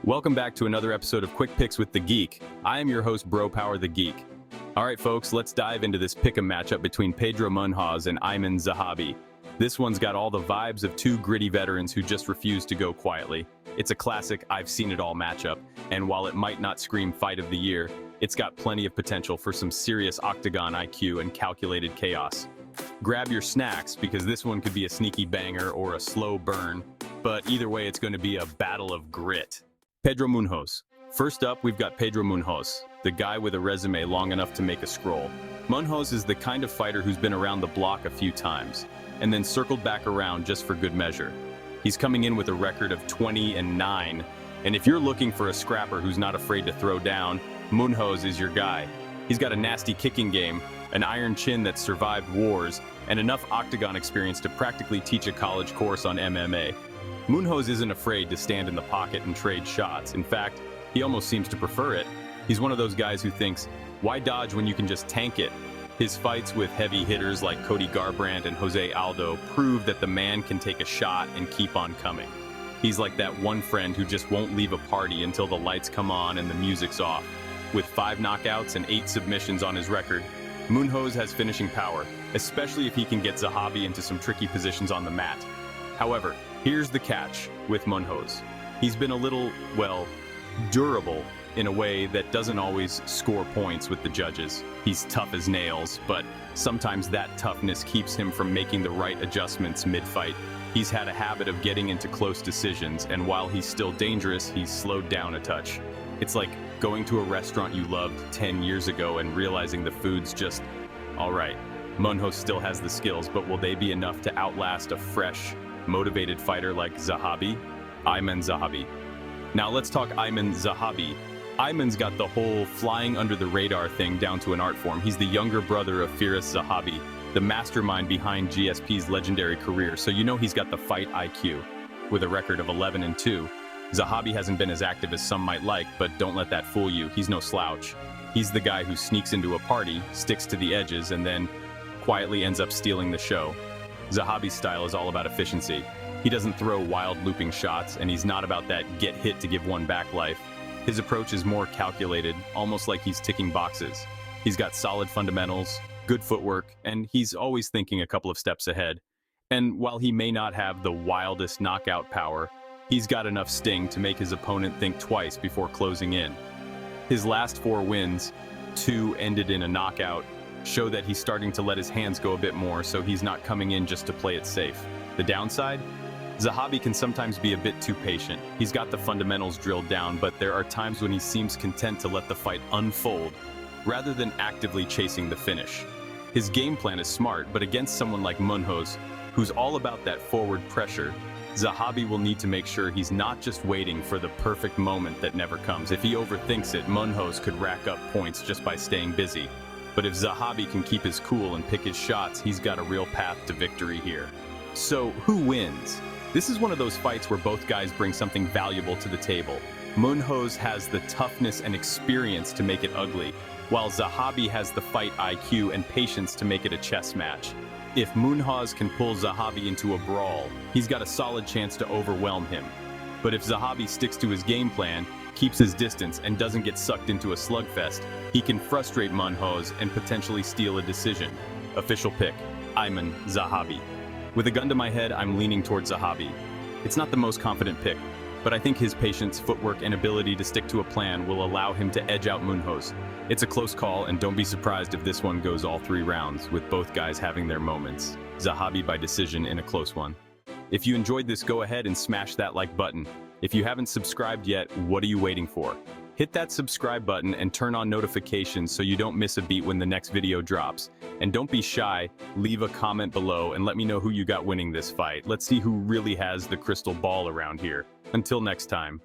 Welcome back to another episode of Quick Picks with the Geek. I am your host, Bro Power the Geek. Alright folks, let's dive into this pick'em matchup between Pedro Munhoz and Aiemann Zahabi. This one's got all the vibes of two gritty veterans who just refuse to go quietly. It's a classic I've seen it all matchup, and while it might not scream fight of the year, it's got plenty of potential for some serious octagon IQ and calculated chaos. Grab your snacks, because this one could be a sneaky banger or a slow burn, but either way it's going to be a battle of grit. Pedro Munhoz. First up, we've got Pedro Munhoz, the guy with a resume long enough to make a scroll. Munhoz is the kind of fighter who's been around the block a few times, and then circled back around just for good measure. He's coming in with a record of 20-9, and if you're looking for a scrapper who's not afraid to throw down, Munhoz is your guy. He's got a nasty kicking game, an iron chin that's survived wars, and enough octagon experience to practically teach a college course on MMA. Munhoz isn't afraid to stand in the pocket and trade shots. In fact, he almost seems to prefer it. He's one of those guys who thinks, why dodge when you can just tank it? His fights with heavy hitters like Cody Garbrandt and Jose Aldo prove that the man can take a shot and keep on coming. He's like that one friend who just won't leave a party until the lights come on and the music's off. With 5 knockouts and 8 submissions on his record, Munhoz has finishing power, especially if he can get Zahabi into some tricky positions on the mat. However, here's the catch with Munhoz. He's been a little, well, durable in a way that doesn't always score points with the judges. He's tough as nails, but sometimes that toughness keeps him from making the right adjustments mid-fight. He's had a habit of getting into close decisions, and while he's still dangerous, he's slowed down a touch. It's like going to a restaurant you loved 10 years ago and realizing the food's just all right. Munhoz still has the skills, but will they be enough to outlast a fresh, motivated fighter like Zahabi? Aiemann Zahabi. Now let's talk Aiemann Zahabi. Aimann's got the whole flying under the radar thing down to an art form. He's the younger brother of Firas Zahabi, the mastermind behind GSP's legendary career, so you know he's got the fight IQ. With a record of 11-2, Zahabi hasn't been as active as some might like, but don't let that fool you, he's no slouch. He's the guy who sneaks into a party, sticks to the edges, and then quietly ends up stealing the show. Zahabi's style is all about efficiency. He doesn't throw wild looping shots, and he's not about that get hit to give one back life. His approach is more calculated, almost like he's ticking boxes. He's got solid fundamentals, good footwork, and he's always thinking a couple of steps ahead. And while he may not have the wildest knockout power, he's got enough sting to make his opponent think twice before closing in. His last 4 wins, 2 ended in a knockout, show that he's starting to let his hands go a bit more, so he's not coming in just to play it safe. The downside? Zahabi can sometimes be a bit too patient. He's got the fundamentals drilled down, but there are times when he seems content to let the fight unfold, rather than actively chasing the finish. His game plan is smart, but against someone like Munhoz, who's all about that forward pressure, Zahabi will need to make sure he's not just waiting for the perfect moment that never comes. If he overthinks it, Munhoz could rack up points just by staying busy. But if Zahabi can keep his cool and pick his shots, he's got a real path to victory here. So, who wins? This is one of those fights where both guys bring something valuable to the table. Munhoz has the toughness and experience to make it ugly, while Zahabi has the fight IQ and patience to make it a chess match. If Munhoz can pull Zahabi into a brawl, he's got a solid chance to overwhelm him. But if Zahabi sticks to his game plan, keeps his distance, and doesn't get sucked into a slugfest, he can frustrate Munhoz and potentially steal a decision. Official pick, Aiemann Zahabi. With a gun to my head, I'm leaning towards Zahabi. It's not the most confident pick, but I think his patience, footwork, and ability to stick to a plan will allow him to edge out Munhoz. It's a close call, and don't be surprised if this one goes all 3 rounds, with both guys having their moments. Zahabi by decision in a close one. If you enjoyed this, go ahead and smash that like button. If you haven't subscribed yet, what are you waiting for? Hit that subscribe button and turn on notifications so you don't miss a beat when the next video drops. And don't be shy, leave a comment below and let me know who you got winning this fight. Let's see who really has the crystal ball around here. Until next time.